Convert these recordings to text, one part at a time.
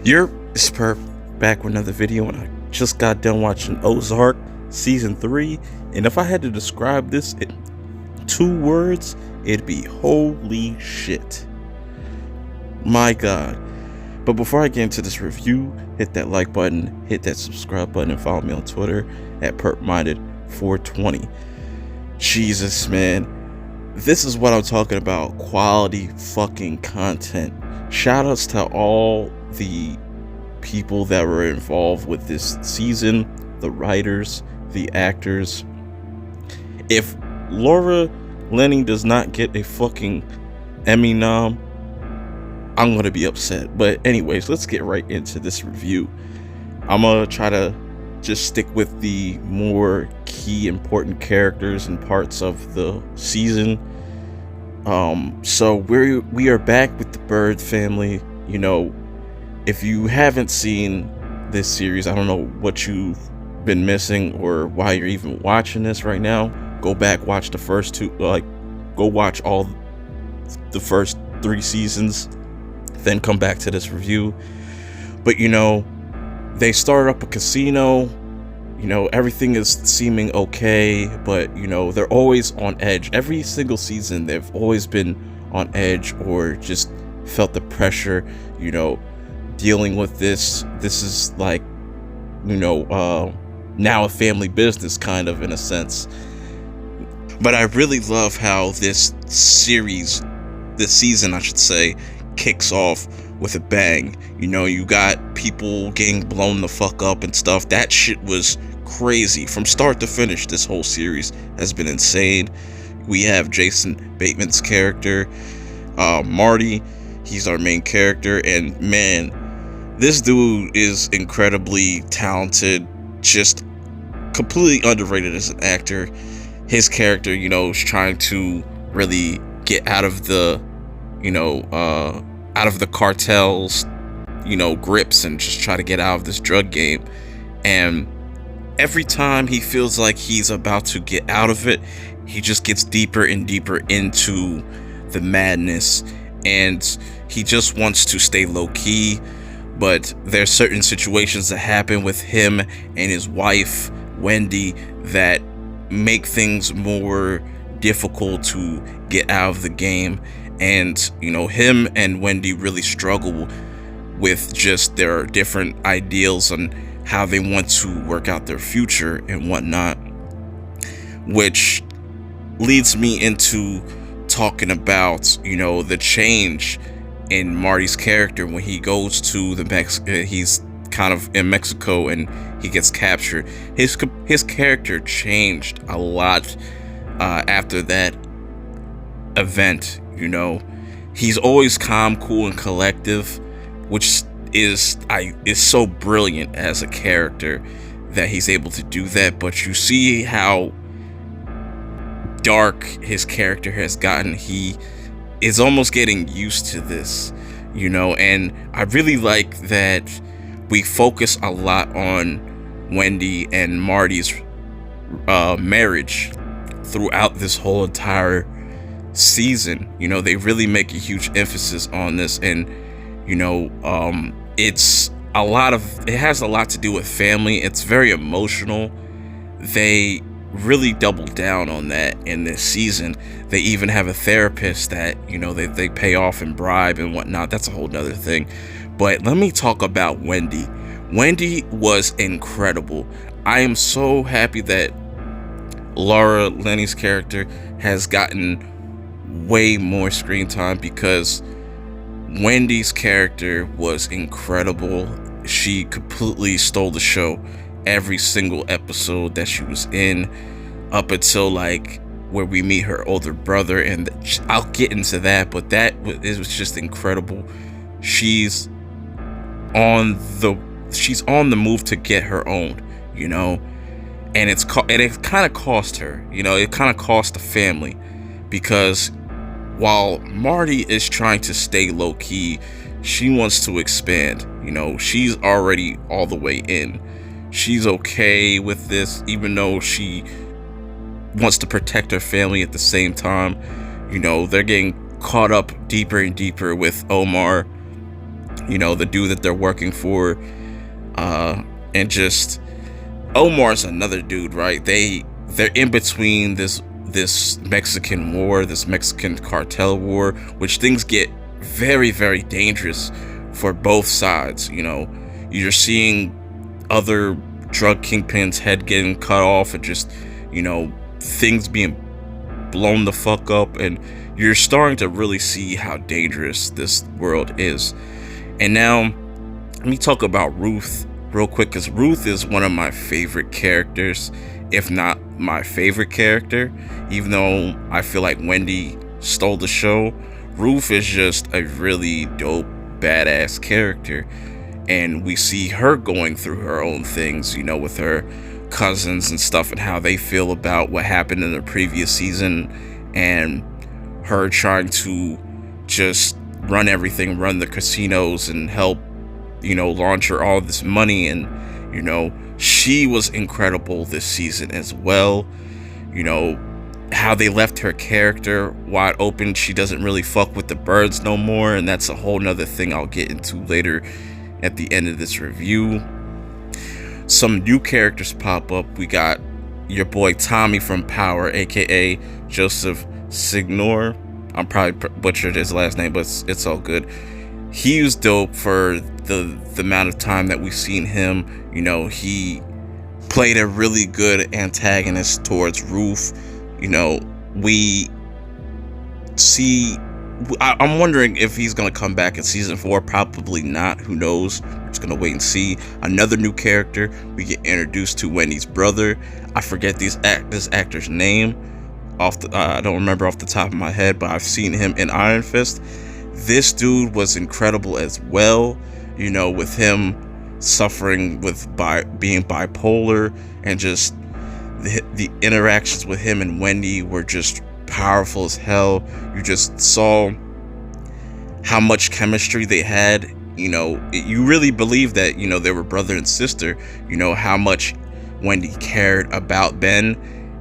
It's back with another video, and I just got done watching Ozark season 3, and if I had to describe this in 2 words, it'd be holy shit. My god. But before I get into this review, hit that like button, hit that subscribe button, and follow me on Twitter at perpminded420. Jesus, man. This is what I'm talking about. Quality fucking content. Shout outs to all the people that were involved with this season, the writers, the actors. If Laura Linney does not get a fucking Emmy nom, I'm gonna be upset. But anyways, let's get right into this review. I'm gonna try to just stick with the more key important characters and parts of the season. So we are back with the Byrde family. You know, if you haven't seen this series, I don't know what you've been missing or why you're even watching this right now. Go back, watch the first 2, go watch all the first 3 seasons, then come back to this review. But you know, they started up a casino. You know, everything is seeming okay, but you know, they're always on edge. Every single season, they've always been on edge or just felt the pressure, you know, dealing with this. This is like, you know, now a family business kind of, in a sense. But I really love how this season, I should say, kicks off with a bang. You know, you got people getting blown the fuck up and stuff. That shit was crazy from start to finish. This whole series has been insane. We have Jason Bateman's character, Marty. He's our main character, and man, this dude is incredibly talented, just completely underrated as an actor. His character, you know, is trying to really get out of the, you know, out of the cartel's, you know, grips, and just try to get out of this drug game. And every time he feels like he's about to get out of it, he just gets deeper and deeper into the madness, and he just wants to stay low key. But there's certain situations that happen with him and his wife, Wendy, that make things more difficult to get out of the game. And you know, him and Wendy really struggle with just their different ideals on how they want to work out their future and whatnot, which leads me into talking about, you know, the change in Marty's character when he goes to he's kind of in Mexico and he gets captured. His character changed a lot after that event. You know, he's always calm, cool, and collective, which is so brilliant as a character that he's able to do that. But you see how dark his character has gotten. He is almost getting used to this, you know, and I really like that we focus a lot on Wendy and Marty's marriage throughout this whole entire season. You know, they really make a huge emphasis on this, and you know, it has a lot to do with family. It's very emotional. They really double down on that in this season. They even have a therapist that, you know, they pay off and bribe and whatnot. That's a whole nother thing. But let me talk about Wendy. Wendy was incredible. I am so happy that Laura Linney's character has gotten way more screen time, because Wendy's character was incredible. She completely stole the show every single episode that she was in, up until like where we meet her older brother, and I'll get into that, but it was just incredible. She's on the move to get her own, you know, and it kind of cost her, you know, it kind of cost the family, because while Marty is trying to stay low key, she wants to expand. You know, she's already all the way in. She's okay with this, even though she wants to protect her family at the same time. You know, they're getting caught up deeper and deeper with Omar, the dude that they're working for, and just Omar's another dude, right? They're in between this Mexican war, this Mexican cartel war, which things get very, very dangerous for both sides. You're seeing other drug kingpins' head getting cut off, and just things being blown the fuck up, and you're starting to really see how dangerous this world is. And now let me talk about Ruth real quick, because Ruth is one of my favorite characters, if not my favorite character. Even though I feel like Wendy stole the show, Ruth is just a really dope, badass character. And we see her going through her own things, with her cousins and stuff, and how they feel about what happened in the previous season, and her trying to just run everything, run the casinos, and help, launder all this money. And, she was incredible this season as well. How they left her character wide open. She doesn't really fuck with the Byrdes no more, and that's a whole nother thing I'll get into later at the end of this review. Some new characters pop up. We got your boy Tommy from Power, aka Joseph Signor. I'm probably butchered his last name, but it's all good. He was dope for the amount of time that we've seen him. He played a really good antagonist towards Ruth. We see, I'm wondering if he's going to come back in season 4. Probably not. Who knows? We're just going to wait and see. Another new character. We get introduced to Wendy's brother. I forget this actor's name. I don't remember off the top of my head, but I've seen him in Iron Fist. This dude was incredible as well. With him suffering with being bipolar, and just the interactions with him and Wendy were just powerful as hell. You just saw how much chemistry they had. You really believe that they were brother and sister. How much Wendy cared about Ben,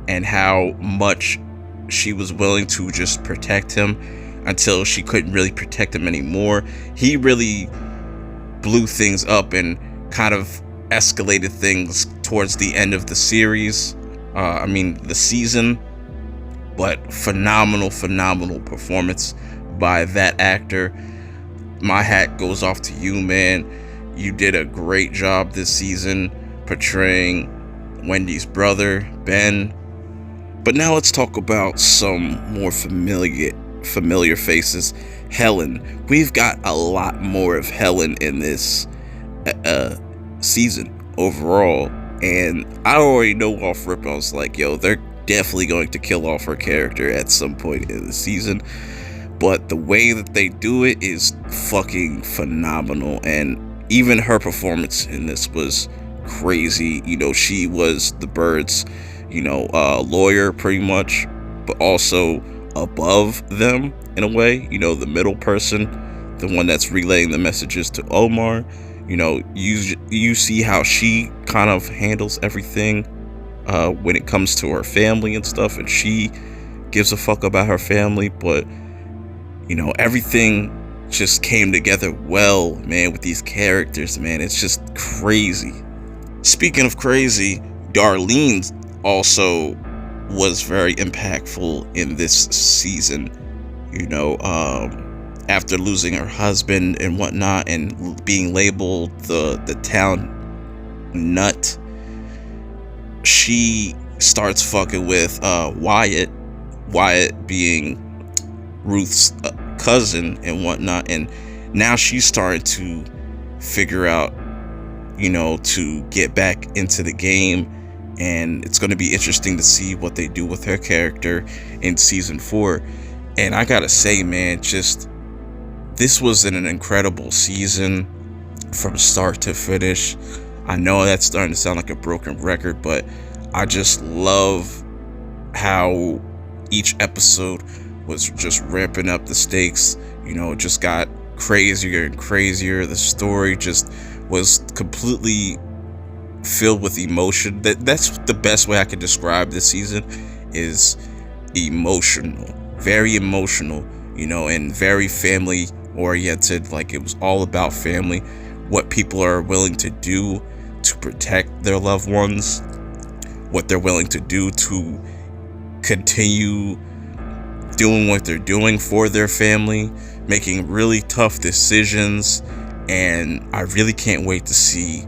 and how much she was willing to just protect him until she couldn't really protect him anymore. He really blew things up and kind of escalated things towards the end of the series. The season. But phenomenal performance by that actor. My hat goes off to you, man. You did a great job this season portraying Wendy's brother, Ben. But now let's talk about some more familiar faces. Helen. We've got a lot more of Helen in this season overall. And I already know off rip, I was like, yo, they're definitely going to kill off her character at some point in the season. But the way that they do it is fucking phenomenal. And even her performance in this was crazy. She was the Byrdes, lawyer pretty much, but also above them in a way. The middle person, the one that's relaying the messages to Omar. You see how she kind of handles everything when it comes to her family and stuff, and she gives a fuck about her family. But everything just came together well, man, with these characters, man. It's just crazy. Speaking of crazy, Darlene also was very impactful in this season. After losing her husband and whatnot, and being labeled the town nut, she starts fucking with Wyatt being Ruth's cousin and whatnot. And now she's starting to figure out, to get back into the game. And it's going to be interesting to see what they do with her character in season 4. And I gotta say, man, this was an incredible season from start to finish. I know that's starting to sound like a broken record, but I just love how each episode was just ramping up the stakes. It just got crazier and crazier. The story just was completely filled with emotion. That's the best way I could describe this season, is emotional. Very emotional, and very family oriented. Like, it was all about family, what people are willing to do to protect their loved ones, what they're willing to do to continue doing what they're doing for their family, making really tough decisions. And I really can't wait to see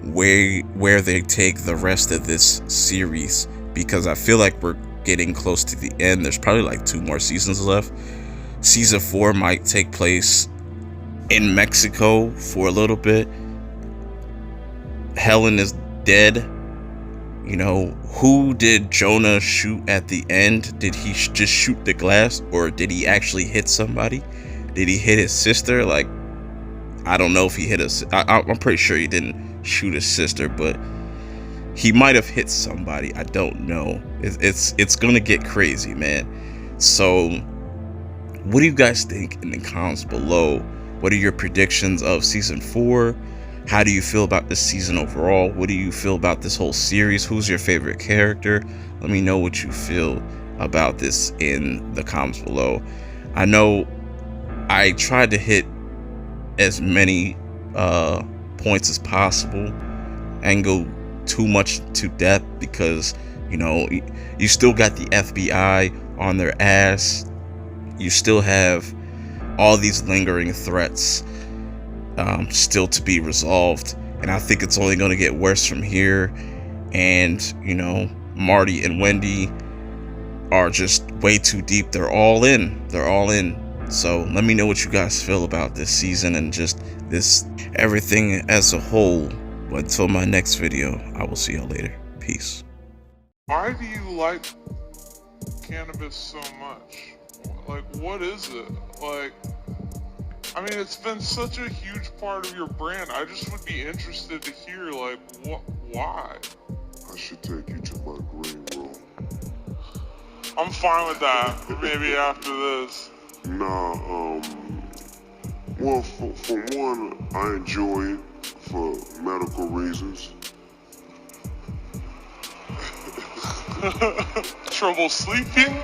where they take the rest of this series, because I feel like we're getting close to the end. There's probably like 2 more seasons left. Season 4 might take place in Mexico for a little bit. Helen is dead. You know, who did Jonah shoot at the end? Did he just shoot the glass, or did he actually hit somebody? Did he hit his sister? Like, I don't know if he hit I'm pretty sure he didn't shoot his sister, but he might have hit somebody. I don't know. It's gonna get crazy, man. So, what do you guys think in the comments below? What are your predictions of season 4? How do you feel about this season overall? What do you feel about this whole series? Who's your favorite character? Let me know what you feel about this in the comments below. I know I tried to hit as many points as possible and go too much to depth, because, you know, you still got the FBI on their ass. You still have all these lingering threats still to be resolved, and I think it's only going to get worse from here. And, you know, Marty and Wendy are just way too deep. They're all in. So let me know what you guys feel about this season and just this everything as a whole. But until my next video, I will see y'all later. Peace. Why do you like cannabis so much? Like, what is it? Like, I mean, it's been such a huge part of your brand. I just would be interested to hear, like, why? I should take you to my green room. I'm fine with that. Maybe after this. Nah, well, for one, I enjoy it for medical reasons. Trouble sleeping?